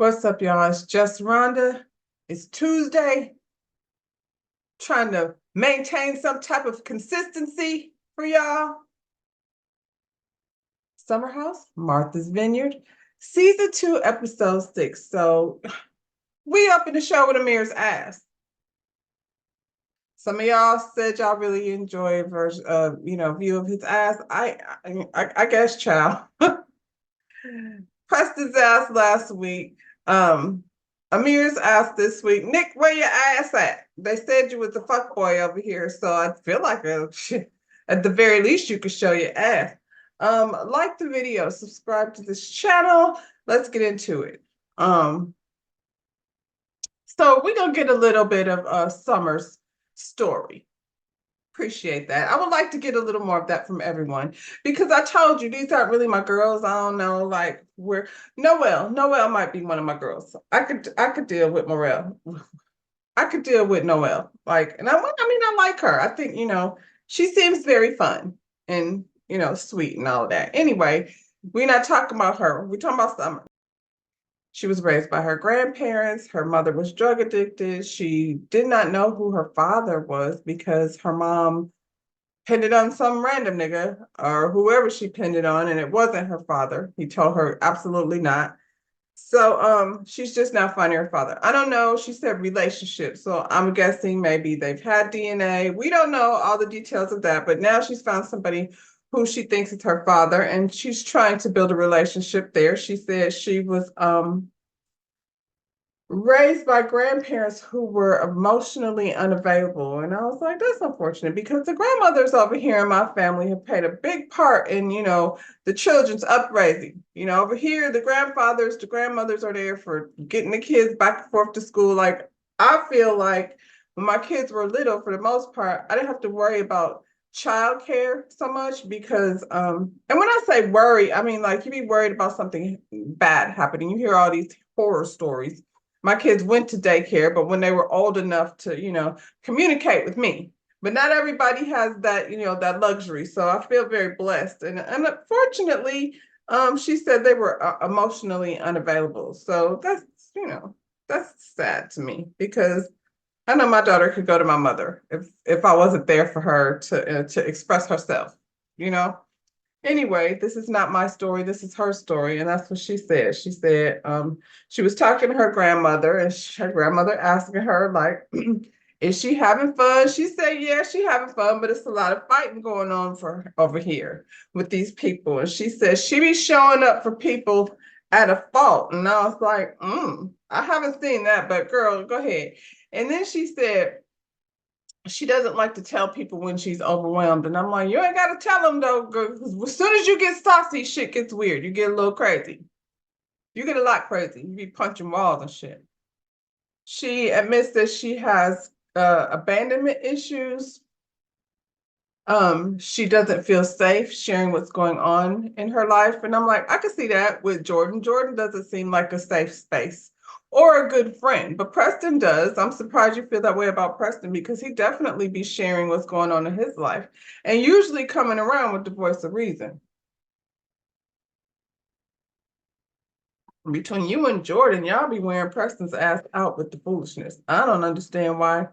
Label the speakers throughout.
Speaker 1: What's up, y'all? It's just Rhonda. It's Tuesday, trying to maintain some type of consistency for y'all. Summer House, Martha's Vineyard, season 2, episode 6. So we up in the show with Amir's ass. Some of y'all said y'all really enjoy view of his ass. I guess, child. Pressed his ass last week. Amir's ass this week. Nick, where your ass at? They said you was a fuckboy over here, so I feel like at the very least you could show your ass. Like the video, subscribe to this channel. Let's get into it. So we're gonna get a little bit of Summer's story. Appreciate that. I would like to get a little more of that from everyone because I told you these aren't really my girls. I don't know, like where Noelle might be one of my girls. I could deal with Morel. I could deal with Noelle. I like her. I think, she seems very fun and, sweet and all of that. Anyway, we're not talking about her. We're talking about Summer. She was raised by her grandparents. Her mother was drug addicted. She did not know who her father was because her mom pinned it on some random nigga or whoever she pinned it on, and it wasn't her father. He told her absolutely not. So she's just now finding her father. I don't know. She said relationship. So I'm guessing maybe they've had DNA. We don't know all the details of that, but now she's found somebody who she thinks is her father, and she's trying to build a relationship there. She said she was raised by grandparents who were emotionally unavailable. And I was like, that's unfortunate because the grandmothers over here in my family have played a big part in, the children's upbringing. Over here, the grandmothers are there for getting the kids back and forth to school. Like, I feel like when my kids were little, for the most part, I didn't have to worry about childcare so much because and when I say worry, I mean like you be worried about something bad happening. You hear all these horror stories. My kids went to daycare, but when they were old enough to, communicate with me. But not everybody has that, that luxury. So I feel very blessed. And unfortunately, she said they were emotionally unavailable. So that's sad to me because I know my daughter could go to my mother if I wasn't there for her to express herself, you know. Anyway, this is not my story. This is her story, and that's what she said. She said she was talking to her grandmother, and her grandmother asking her like, "Is she having fun?" She said, "Yeah, she having fun, but it's a lot of fighting going on for over here with these people." And she said she be showing up for people at a fault, and I was like, I haven't seen that, but girl, go ahead. And then she said she doesn't like to tell people when she's overwhelmed. And I'm like, you ain't got to tell them though, because as soon as you get saucy, shit gets weird. You get a little crazy. You get a lot crazy. You be punching walls and shit. She admits that she has abandonment issues. She doesn't feel safe sharing what's going on in her life. And I'm like, I can see that with Jordan. Jordan doesn't seem like a safe space or a good friend, but Preston does. I'm surprised you feel that way about Preston because he definitely be sharing what's going on in his life and usually coming around with the voice of reason. Between you and Jordan, y'all be wearing Preston's ass out with the foolishness. I don't understand why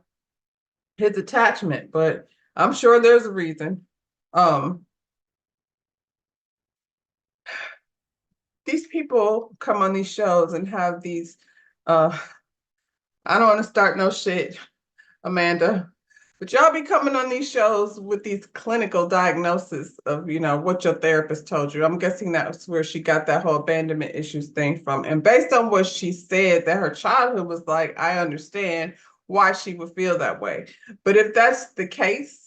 Speaker 1: his attachment, but I'm sure there's a reason. These people come on these shows and have these I don't want to start no shit, Amanda, but y'all be coming on these shows with these clinical diagnoses of, what your therapist told you. I'm guessing that's where she got that whole abandonment issues thing from. And based on what she said, that her childhood was like, I understand why she would feel that way. But if that's the case,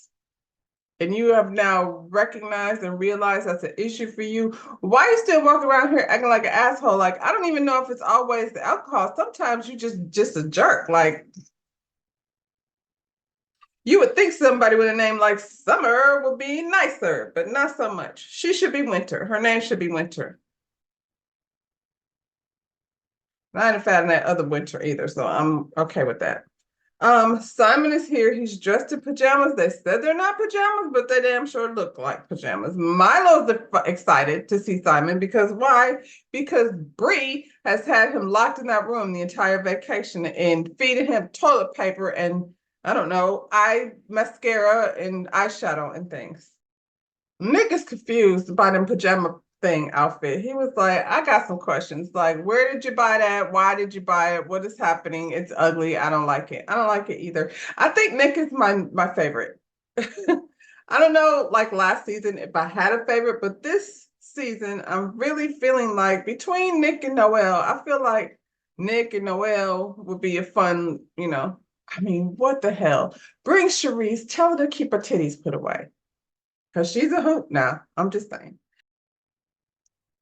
Speaker 1: and you have now recognized and realized that's an issue for you, why are you still walking around here acting like an asshole? Like, I don't even know if it's always the alcohol. Sometimes you just a jerk. Like, you would think somebody with a name like Summer would be nicer, but not so much. She should be Winter. Her name should be Winter. I ain't a fan of that other Winter either, so I'm okay with that. Simon is here. He's dressed in pajamas. They said they're not pajamas, but they damn sure look like pajamas. Milo's excited to see Simon because why? Because Bree has had him locked in that room the entire vacation and feeding him toilet paper and I don't know, eye mascara and eyeshadow and things. Nick is confused by them pajama thing outfit. He was like, I got some questions. Like, where did you buy that? Why did you buy it? What is happening? It's ugly. I don't like it. I don't like it either. I think Nick is my favorite. I don't know, like last season, if I had a favorite, but this season, I'm really feeling like between Nick and Noel, I feel like Nick and Noel would be a fun, I mean, what the hell? Bring Cherise, tell her to keep her titties put away. Because she's a hoop now. I'm just saying.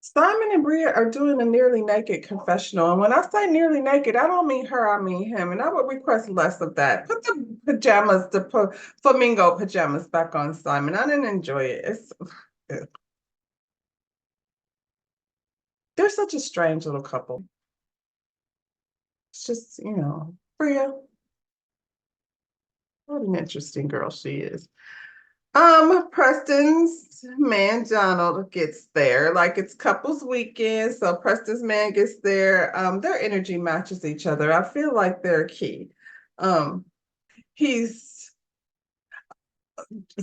Speaker 1: Simon and Bria are doing a nearly naked confessional. And when I say nearly naked, I don't mean her, I mean him. And I would request less of that. Put the pajamas, the flamingo pajamas back on Simon. I didn't enjoy it. They're such a strange little couple. It's just, Bria, what an interesting girl she is. Preston's man Donald gets there. Like it's couples weekend, so Preston's man gets there. Their energy matches each other. I feel like they're key. He's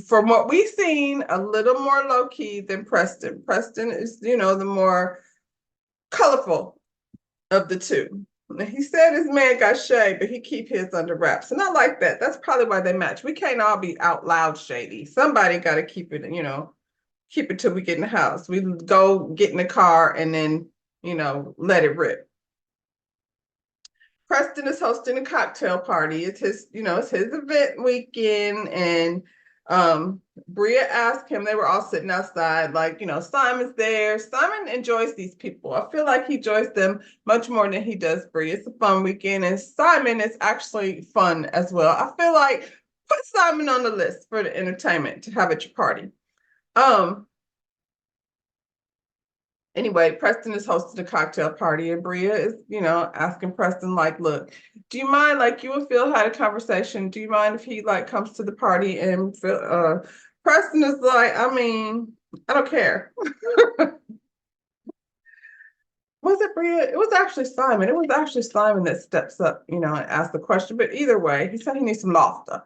Speaker 1: from what we've seen, a little more low-key than Preston. Preston is, the more colorful of the two. He said his man got shade, but he keep his under wraps. And I like that. That's probably why they match. We can't all be out loud shady. Somebody got to keep it, keep it till we get in the house. We go get in the car and then, let it rip. Preston is hosting a cocktail party. It's his, it's his event weekend. And Bria asked him, they were all sitting outside, like, Simon's there. Simon enjoys these people. I feel like he enjoys them much more than he does Bria. It's a fun weekend. And Simon is actually fun as well. I feel like put Simon on the list for the entertainment to have at your party. Anyway, Preston is hosting a cocktail party, and Bria is, asking Preston, like, look, do you mind, like, you and Phil had a conversation. Do you mind if he, like, comes to the party? And Phil, Preston is like, I mean, I don't care. Was it Bria? It was actually Simon. It was actually Simon that steps up, and asks the question. But either way, he said he needs some laughter.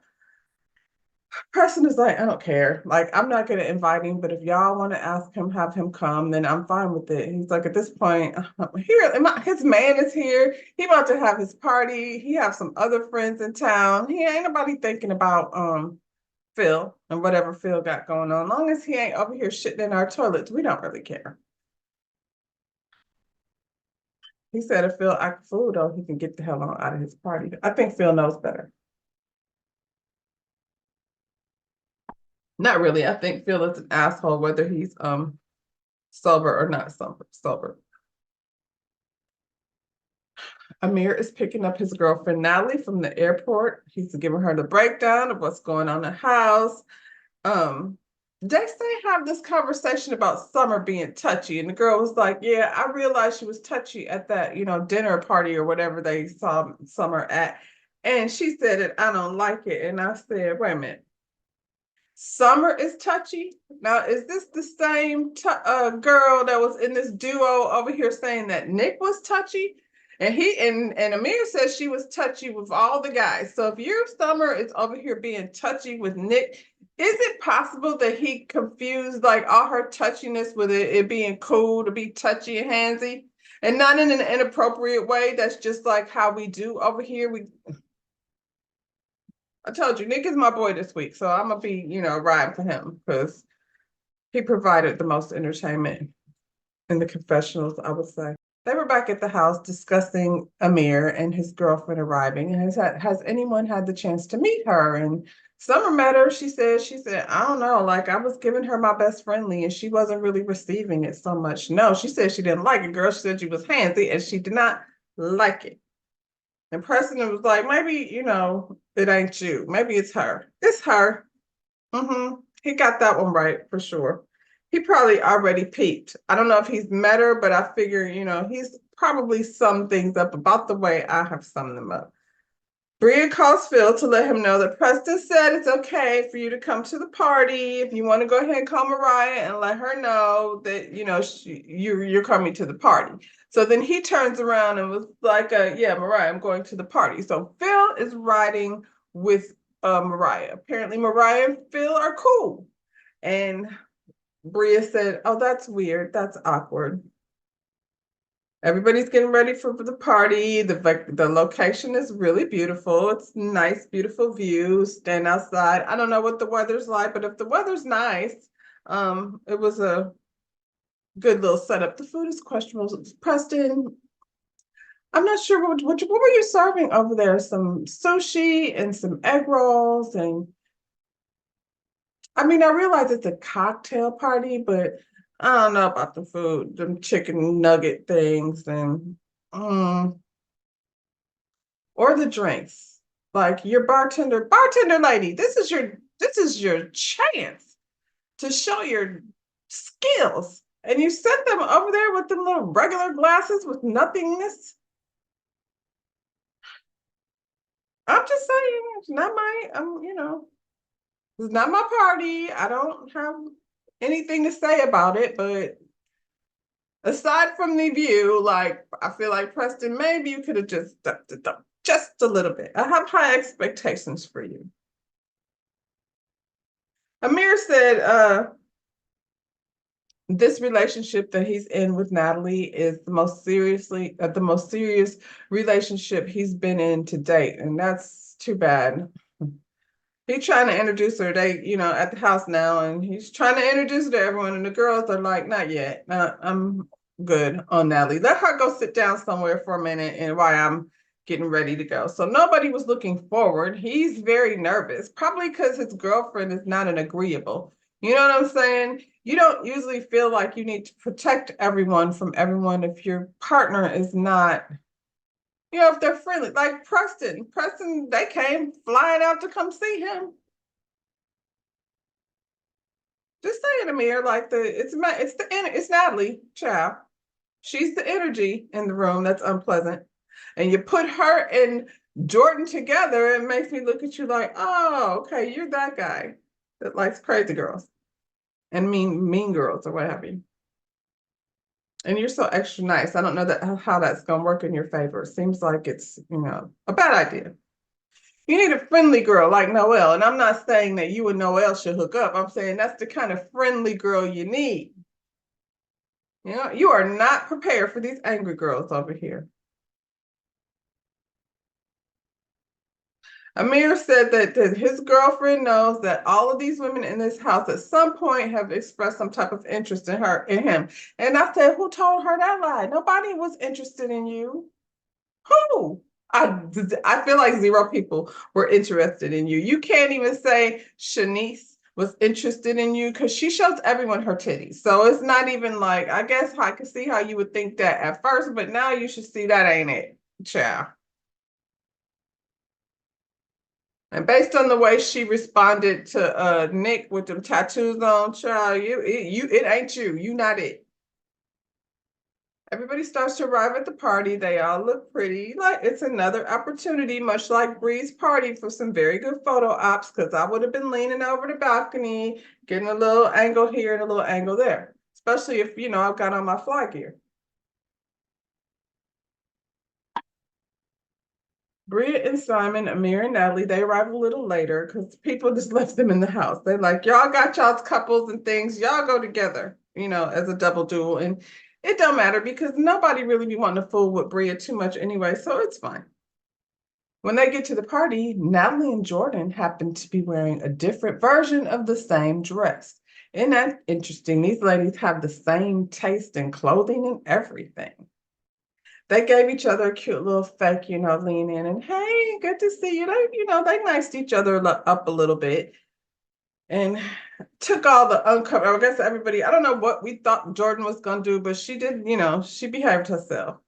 Speaker 1: Person is like, I don't care. Like, I'm not going to invite him, but if y'all want to ask him, have him come, then I'm fine with it. He's like, at this point, his man is here. He about to have his party. He have some other friends in town. He ain't nobody thinking about Phil and whatever Phil got going on. As long as he ain't over here shitting in our toilets, we don't really care. He said if Phil act a fool, though, he can get the hell on out of his party. I think Phil knows better. Not really. I think Phil is an asshole, whether he's sober or not sober. Amir is picking up his girlfriend Natalie from the airport. He's giving her the breakdown of what's going on in the house. They have this conversation about Summer being touchy, and the girl was like, "Yeah, I realized she was touchy at that, dinner party or whatever they saw Summer at." And she said it, I don't like it. And I said, wait a minute. Summer is touchy. Now, is this the same girl that was in this duo over here saying that Nick was touchy? And and Amir says she was touchy with all the guys. So if your Summer is over here being touchy with Nick, is it possible that he confused like all her touchiness with it being cool to be touchy and handsy, and not in an inappropriate way? That's just like how we do over here. I told you, Nick is my boy this week, so I'm gonna be, riding for him because he provided the most entertainment in the confessionals, I would say. They were back at the house discussing Amir and his girlfriend arriving. And has anyone had the chance to meet her? And Summer met her. She said, I don't know, like I was giving her my best friendly and she wasn't really receiving it so much. No, she said she didn't like it, girl. She said she was handsy and she did not like it. And Preston was like, maybe, it ain't you. Maybe it's her. It's her. He got that one right for sure. He probably already peeped. I don't know if he's met her, but I figure, he's probably summed things up about the way I have summed them up. Bria calls Phil to let him know that Preston said it's okay for you to come to the party. If you want to go ahead and call Mariah and let her know that you're coming to the party. So then he turns around and was like, "Yeah, Mariah, I'm going to the party." So Phil is riding with Mariah. Apparently, Mariah and Phil are cool, and Bria said, "Oh, that's weird. That's awkward." Everybody's getting ready for the party. The location is really beautiful. It's nice, beautiful view. Stand outside. I don't know what the weather's like, but if the weather's nice, it was a good little setup. The food is questionable. Preston, I'm not sure what were you serving over there? Some sushi and some egg rolls, and I mean, I realize it's a cocktail party, but I don't know about the food, them chicken nugget things, and um, or the drinks. Like your bartender lady, this is your chance to show your skills. And you sent them over there with them little regular glasses with nothingness. I'm just saying, it's not it's not my party. I don't have anything to say about it, but aside from the view, like I feel like Preston, maybe you could have just stepped it up just a little bit. I have high expectations for you. Amir said, this relationship that he's in with Natalie is the most serious relationship he's been in to date, and that's too bad. He's trying to introduce her. At the house now, and he's trying to introduce her to everyone. And the girls are like, not yet. I'm good on Natalie. Let her go sit down somewhere for a minute and while I'm getting ready to go. So nobody was looking forward. He's very nervous, probably because his girlfriend is not an agreeable. You know what I'm saying? You don't usually feel like you need to protect everyone from everyone if your partner is not, if they're friendly, like Preston, they came flying out to come see him. Just saying, Amir, like it's Natalie, child. She's the energy in the room that's unpleasant, and you put her and Jordan together, it makes me look at you like, oh, okay, you're that guy that likes crazy girls and mean girls or what have you. And you're so extra nice. I don't know how that's gonna work in your favor. It seems like it's a bad idea. You need a friendly girl like Noelle. And I'm not saying that you and Noelle should hook up. I'm saying that's the kind of friendly girl you need. You are not prepared for these angry girls over here. Amir said that his girlfriend knows that all of these women in this house at some point have expressed some type of interest in him. And I said, who told her that lie? Nobody was interested in you. Who? I feel like zero people were interested in you. You can't even say Shanice was interested in you because she shows everyone her titties. So it's not even like, I guess I can see how you would think that at first, but now you should see that ain't it, child. And based on the way she responded to Nick with them tattoos on, child, it ain't you. You not it. Everybody starts to arrive at the party. They all look pretty. Like it's another opportunity, much like Bree's party, for some very good photo ops, because I would have been leaning over the balcony, getting a little angle here and a little angle there, especially if, I've got on my fly gear. Bria and Simon, Amir and Natalie, they arrive a little later because people just left them in the house. They're like, y'all got y'all's couples and things. Y'all go together, as a double duel. And it don't matter because nobody really be wanting to fool with Bria too much anyway, so it's fine. When they get to the party, Natalie and Jordan happen to be wearing a different version of the same dress. Isn't that interesting? These ladies have the same taste in clothing and everything. They gave each other a cute little fake, lean in and, hey, good to see you. They niced each other up a little bit and took all the uncover. I guess everybody, I don't know what we thought Jordan was going to do, but she did, she behaved herself.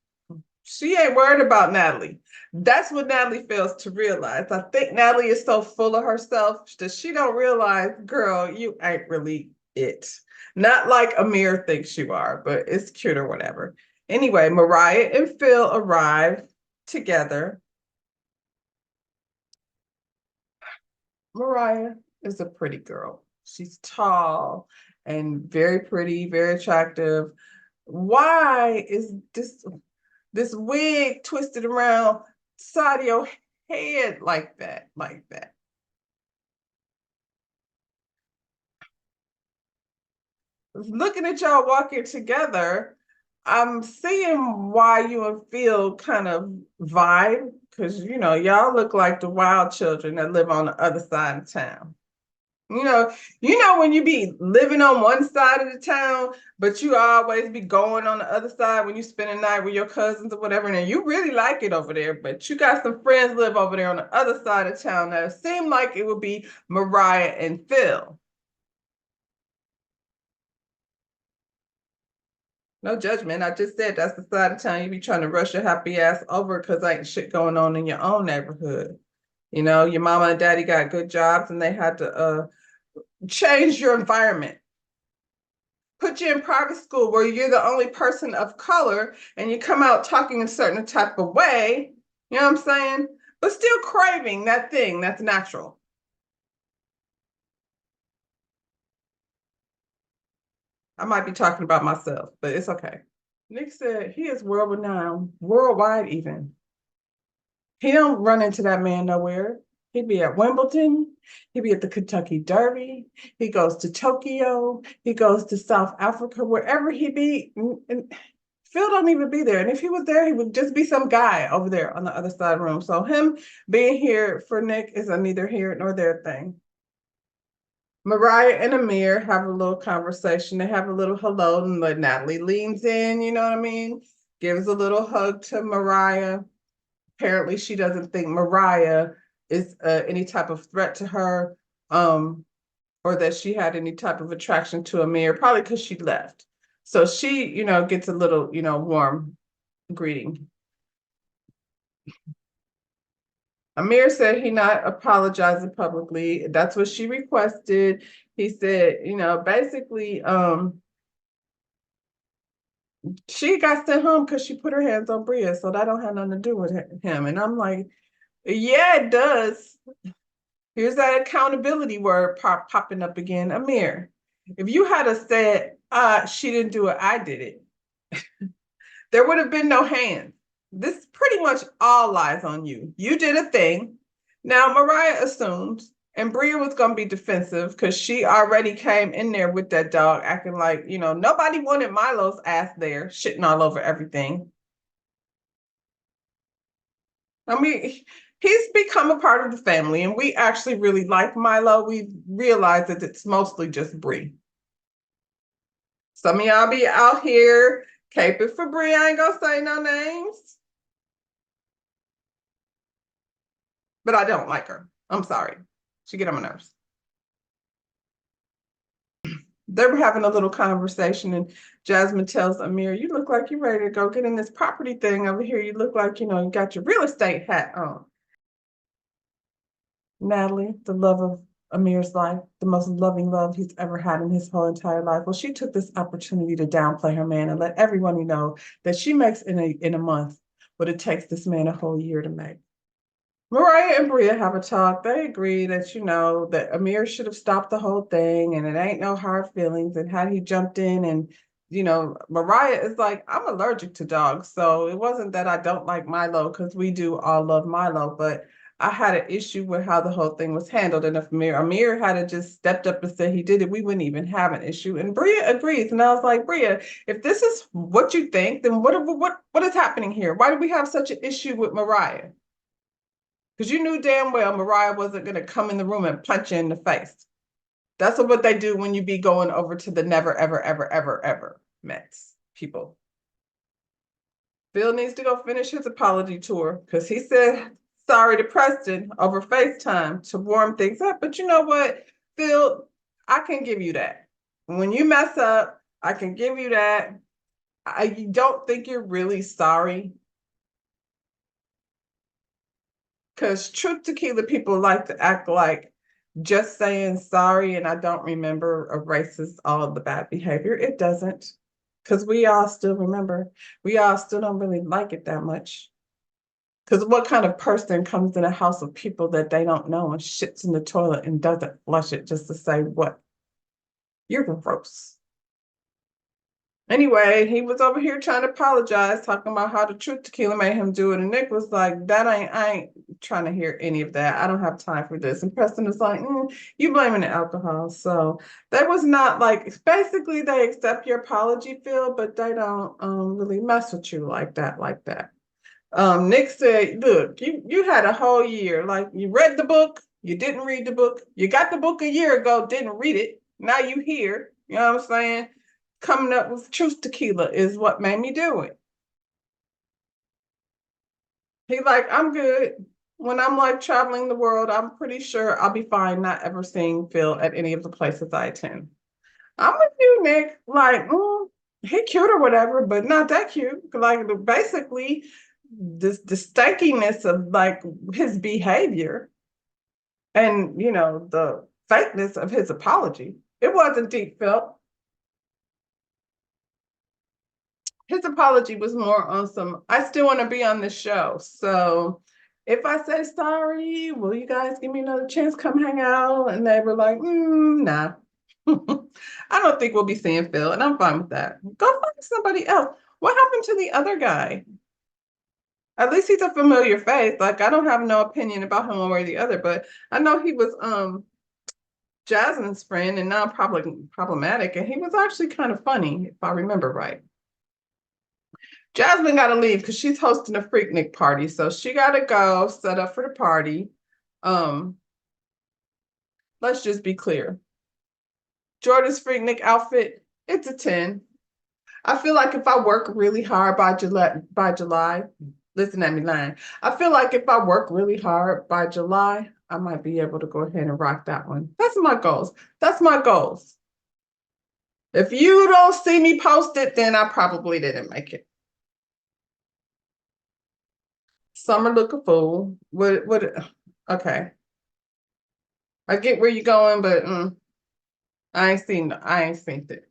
Speaker 1: She ain't worried about Natalie. That's what Natalie fails to realize. I think Natalie is so full of herself that she don't realize, girl, you ain't really it. Not like Amir thinks you are, but it's cute or whatever. Anyway, Mariah and Phil arrive together. Mariah is a pretty girl. She's tall and very pretty, very attractive. Why is this wig twisted around side of your head like that? Like that. Looking at y'all walking together, I'm seeing why you and Phil kind of vibe because y'all look like the wild children that live on the other side of town. You know, when you be living on one side of the town, but you always be going on the other side when you spend a night with your cousins or whatever, and you really like it over there, but you got some friends live over there on the other side of town that seem like it would be Mariah and Phil. No judgment. I just said that's the side of town you be trying to rush your happy ass over because ain't shit going on in your own neighborhood. Your mama and daddy got good jobs and they had to change your environment. Put you in private school where you're the only person of color and you come out talking a certain type of way, you know what I'm saying? But still craving that thing that's natural. I might be talking about myself, but it's okay. Nick said he is world renowned, worldwide even. He don't run into that man nowhere. He'd be at Wimbledon. He'd be at the Kentucky Derby. He goes to Tokyo. He goes to South Africa, wherever he be. And Phil don't even be there. And if he was there, he would just be some guy over there on the other side of the room. So him being here for Nick is a neither here nor there thing. Mariah and Amir have a little conversation. They have a little hello, and Natalie leans in, you know what I mean? Gives a little hug to Mariah. Apparently she doesn't think Mariah is any type of threat to her, or that she had any type of attraction to Amir, probably because she left. So she, gets a little, warm greeting. Amir said he not apologizing publicly. That's what she requested. He said, basically, she got sent home because she put her hands on Bria, so that don't have nothing to do with him. And I'm like, yeah, it does. Here's that accountability word popping up again. Amir, if you had said, she didn't do it, I did it, there would have been no hands. This pretty much all lies on you. You did a thing. Now, Mariah assumed, and Bria was going to be defensive because she already came in there with that dog acting like, nobody wanted Milo's ass there, shitting all over everything. I mean, he's become a part of the family, and we actually really like Milo. We realize that it's mostly just Brie. Some of y'all be out here caping for Brie. I ain't gonna say no names, but I don't like her. I'm sorry. She get on my nerves. They were having a little conversation, and Jasmine tells Amir, "You look like you're ready to go get in this property thing over here. You look like, you got your real estate hat on." Natalie, the love of Amir's life, the most loving love he's ever had in his whole entire life. Well, she took this opportunity to downplay her man and let everyone know that she makes in a month what it takes this man a whole year to make. Mariah and Bria have a talk. They agree that, that Amir should have stopped the whole thing and it ain't no hard feelings. And had he jumped in and, Mariah is like, I'm allergic to dogs. So it wasn't that I don't like Milo because we do all love Milo, but I had an issue with how the whole thing was handled. And if Amir had just stepped up and said he did it, we wouldn't even have an issue. And Bria agrees. And I was like, Bria, if this is what you think, then what is happening here? Why do we have such an issue with Mariah? Because you knew damn well Mariah wasn't going to come in the room and punch you in the face. That's what they do when you be going over to the never, ever, ever, ever, ever Mets people. Phil needs to go finish his apology tour because he said sorry to Preston over FaceTime to warm things up. But you know what, Phil, I can give you that. When you mess up, I can give you that. I don't think you're really sorry. Because Truth Tequila people like to act like just saying sorry and I don't remember erases all of the bad behavior. It doesn't. Because we all still remember. We all still don't really like it that much. Because what kind of person comes in a house of people that they don't know and shits in the toilet and doesn't flush it just to say what? You're gross. Anyway, he was over here trying to apologize, talking about how the truth tequila made him do it. And Nick was like, I ain't trying to hear any of that. I don't have time for this. And Preston was like, you blaming the alcohol. So that was not like, basically they accept your apology, Phil, but they don't really mess with you like that, Nick said, look, you had a whole year. Like you read the book, you didn't read the book. You got the book a year ago, didn't read it. Now you here. You know what I'm saying? Coming up with truth tequila is what made me do it. He's like, I'm good. When I'm like traveling the world, I'm pretty sure I'll be fine not ever seeing Phil at any of the places I attend. I'm with you, Nick. Like, he cute or whatever, but not that cute. Like, basically, the stankiness of like his behavior and the fakeness of his apology. It wasn't deep, Phil. His apology was more on some, I still want to be on the show. So if I say sorry, will you guys give me another chance? Come hang out. And they were like, nah. I don't think we'll be seeing Phil, and I'm fine with that. Go find somebody else. What happened to the other guy? At least he's a familiar face. Like I don't have no opinion about him one way or the other, but I know he was Jasmine's friend and now probably problematic, and he was actually kind of funny, if I remember right. Jasmine got to leave because she's hosting a Freaknik party, so she got to go set up for the party. Let's just be clear. Jordan's Freaknik outfit, it's a 10. I feel like if I work really hard by July, listen at me lying. I feel like if I work really hard by July, I might be able to go ahead and rock that one. That's my goals. That's my goals. If you don't see me post it, then I probably didn't make it. Summer look a fool. What? Okay. I get where you're going, but I ain't seen it.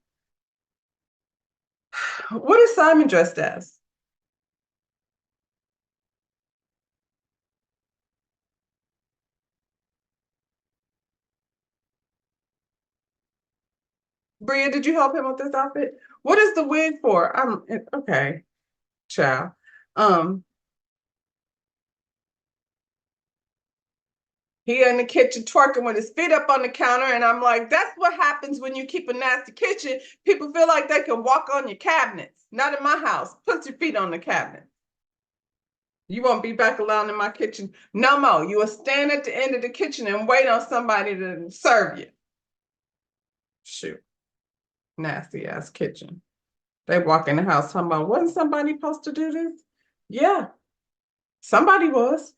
Speaker 1: What is Simon dressed as? Bria, did you help him with this outfit? What is the wig for? Okay, child. He in the kitchen twerking with his feet up on the counter, and I'm like, that's what happens when you keep a nasty kitchen. People feel like they can walk on your cabinets. Not in my house. Put your feet on the cabinet. You won't be back alone in my kitchen no more. You will stand at the end of the kitchen and wait on somebody to serve you. Shoot. Nasty ass kitchen. They walk in the house talking about, wasn't somebody supposed to do this? Yeah, somebody was.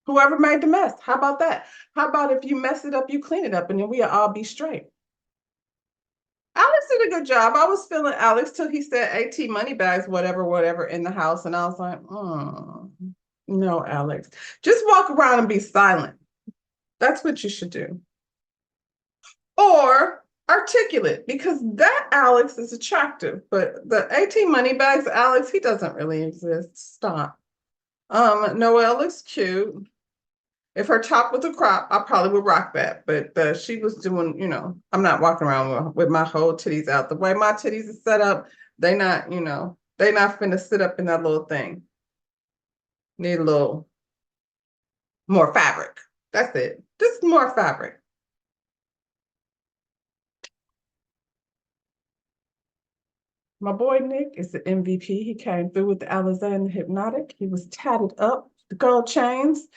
Speaker 1: Whoever made the mess. How about that? How about if you mess it up, you clean it up, and then we'll all be straight. Alex did a good job. I was feeling Alex till he said AT money bags, whatever, in the house. And I was like, no, Alex. Just walk around and be silent. That's what you should do. Or articulate, because that Alex is attractive, but the AT money bags, Alex, he doesn't really exist. Stop. Noelle looks cute. If her top was a crop, I probably would rock that. But she was doing, I'm not walking around with my whole titties out. The way my titties are set up, they not finna sit up in that little thing. Need a little more fabric. That's it. Just more fabric. My boy Nick is the MVP. He came through with the Alexander Hypnotic. He was tatted up, the gold chains.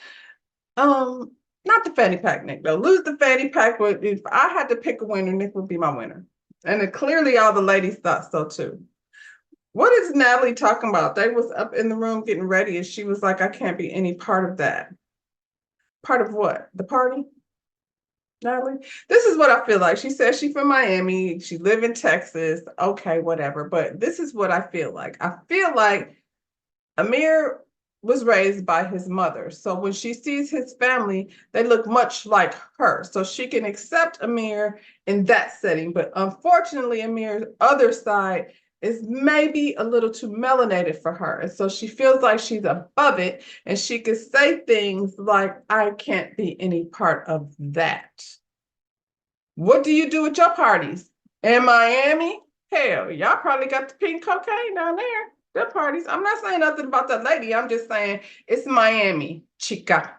Speaker 1: Not the fanny pack, Nick, though. Lose the fanny pack. If I had to pick a winner, Nick would be my winner. And clearly all the ladies thought so too. What is Natalie talking about? They was up in the room getting ready, and she was like, I can't be any part of that. Part of what? The party? Natalie? This is what I feel like. She says she's from Miami. She live in Texas. Okay, whatever. But this is what I feel like. I feel like Amir was raised by his mother. So when she sees his family, they look much like her. So she can accept Amir in that setting. But unfortunately, Amir's other side is maybe a little too melanated for her. And so she feels like she's above it and she could say things like, I can't be any part of that. What do you do at your parties? In Miami? Hell, y'all probably got the pink cocaine down there. The parties. I'm not saying nothing about that lady. I'm just saying it's Miami, chica.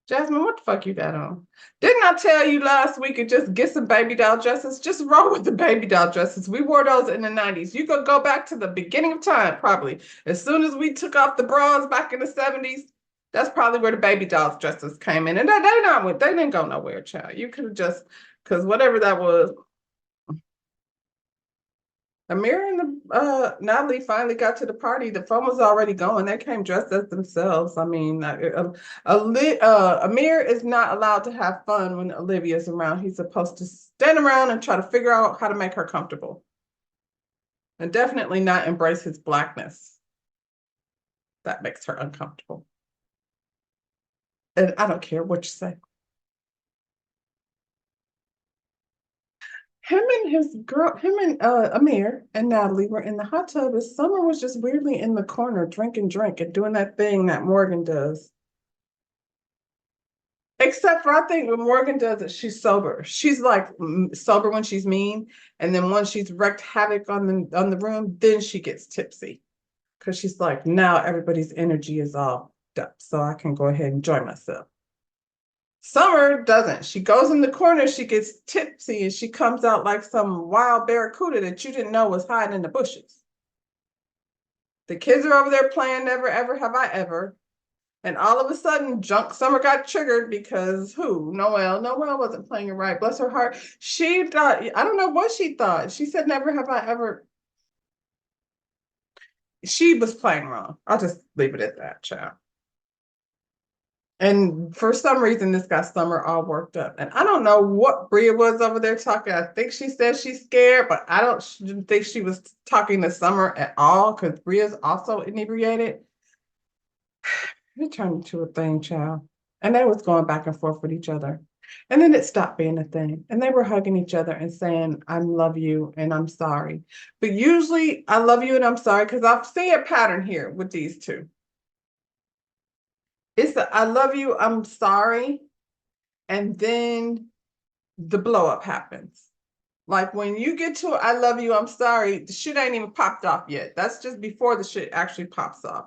Speaker 1: Jasmine, what the fuck you got on? Didn't I tell you last week to just get some baby doll dresses? Just roll with the baby doll dresses. We wore those in the 90s. You could go back to the beginning of time, probably. As soon as we took off the bras back in the 70s, that's probably where the baby doll dresses came in. And they didn't go nowhere, child. You could have just, because whatever that was, Amir and Natalie finally got to the party. The phone was already going. They came dressed as themselves. I mean, Amir is not allowed to have fun when Olivia's around. He's supposed to stand around and try to figure out how to make her comfortable. And definitely not embrace his blackness. That makes her uncomfortable. And I don't care what you say. Him and Amir and Natalie were in the hot tub, and Summer was just weirdly in the corner drinking drink and doing that thing that Morgan does. Except for I think when Morgan does it, she's sober. She's like sober when she's mean, and then once she's wreaked havoc on the room, then she gets tipsy because she's like, now everybody's energy is all up, so I can go ahead and enjoy myself. Summer doesn't. She goes in the corner, she gets tipsy, and she comes out like some wild barracuda that you didn't know was hiding in the bushes. The kids are over there playing Never Ever Have I Ever. And all of a sudden, Junk Summer got triggered because who? Noelle. Noelle wasn't playing it right. Bless her heart. She thought, I don't know what she thought. She said, Never have I ever. She was playing wrong. I'll just leave it at that, child. And for some reason, this got Summer all worked up. And I don't know what Bria was over there talking. I think she said she's scared, but I don't think she was talking to Summer at all because Bria's also inebriated. It turned into a thing, child. And they was going back and forth with each other. And then it stopped being a thing. And they were hugging each other and saying, I love you and I'm sorry. But usually I love you and I'm sorry because I've seen a pattern here with these two. It's the I love you, I'm sorry. And then the blow up happens. Like when you get to I love you, I'm sorry, the shit ain't even popped off yet. That's just before the shit actually pops off.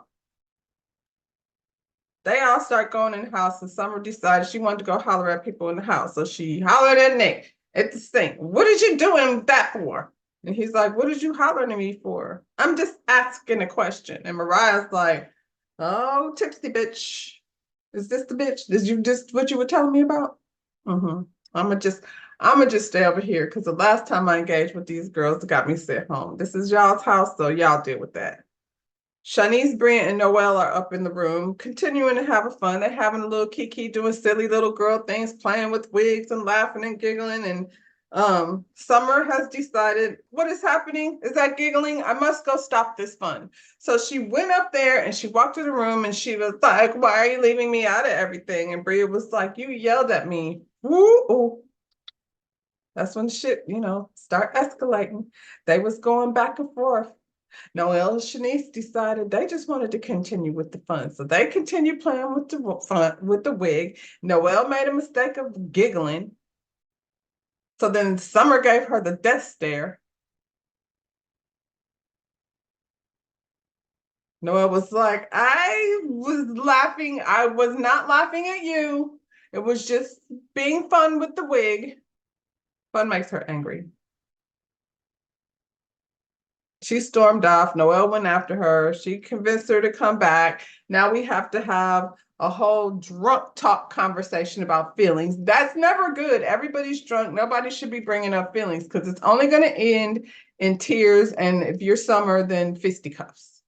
Speaker 1: They all start going in the house, and Summer decided she wanted to go holler at people in the house. So she hollered at Nick at the sink. What did you doing that for? And he's like, what did you hollering at me for? I'm just asking a question. And Mariah's like, oh, tipsy bitch. Is this the bitch? Is you just what you were telling me about? Mm-hmm. I'm gonna just stay over here because the last time I engaged with these girls, it got me sent home. This is y'all's house, so y'all deal with that. Shanice, Brent, and Noelle are up in the room, continuing to have a fun. They're having a little kiki, doing silly little girl things, playing with wigs and laughing and giggling. And Summer has decided, what is happening? Is that giggling? I must go stop this fun. So she went up there and she walked to the room and she was like, why are you leaving me out of everything? And Bria was like, you yelled at me. Woo-ooh. That's when shit, start escalating. They was going back and forth. Noelle and Shanice decided they just wanted to continue with the fun. So they continued playing with the fun with the wig. Noelle made a mistake of giggling. So then Summer gave her the death stare. Noelle was like, I was laughing. I was not laughing at you. It was just being fun with the wig. Fun makes her angry. She stormed off. Noelle went after her. She convinced her to come back. Now we have to have a whole drunk talk conversation about feelings. That's never good. Everybody's drunk. Nobody should be bringing up feelings because it's only going to end in tears. And if you're Summer, then fisticuffs.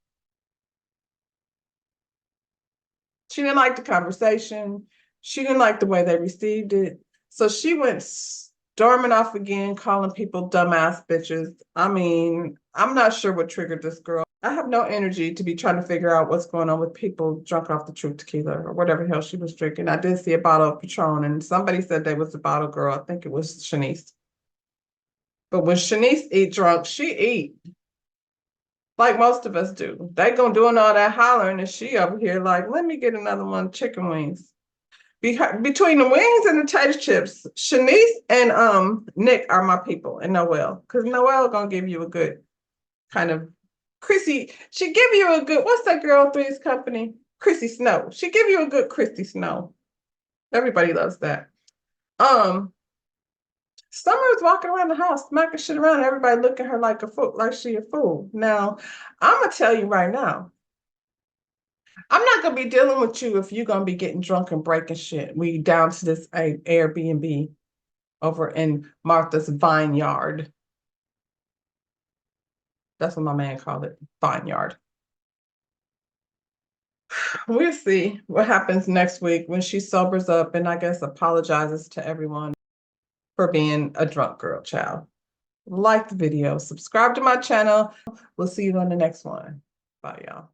Speaker 1: She didn't like the conversation. She didn't like the way they received it. So she went storming off again, calling people dumbass bitches. I mean, I'm not sure what triggered this girl. I have no energy to be trying to figure out what's going on with people drunk off the truth tequila or whatever hell she was drinking. I did see a bottle of Patron and somebody said they was the bottle girl. I think it was Shanice. But when Shanice eat drunk, she eat like most of us do. They gonna doing all that hollering, and she over here like, let me get another one of chicken wings. Between the wings and the tater chips, Shanice and Nick are my people, and Noelle, because Noelle gonna give you a good kind of Chrissy. She give you a good, what's that girl Three's Company? Chrissy Snow. She give you a good Chrissy Snow. Everybody loves that. Summer is walking around the house, smacking shit around. Everybody look at her like a fool, like she a fool. Now, I'm gonna tell you right now, I'm not gonna be dealing with you if you're gonna be getting drunk and breaking shit. We down to this Airbnb over in Martha's Vineyard. That's what my man called it, Vineyard. We'll see what happens next week when she sobers up and I guess apologizes to everyone for being a drunk girl child. Like the video, subscribe to my channel. We'll see you on the next one. Bye, y'all.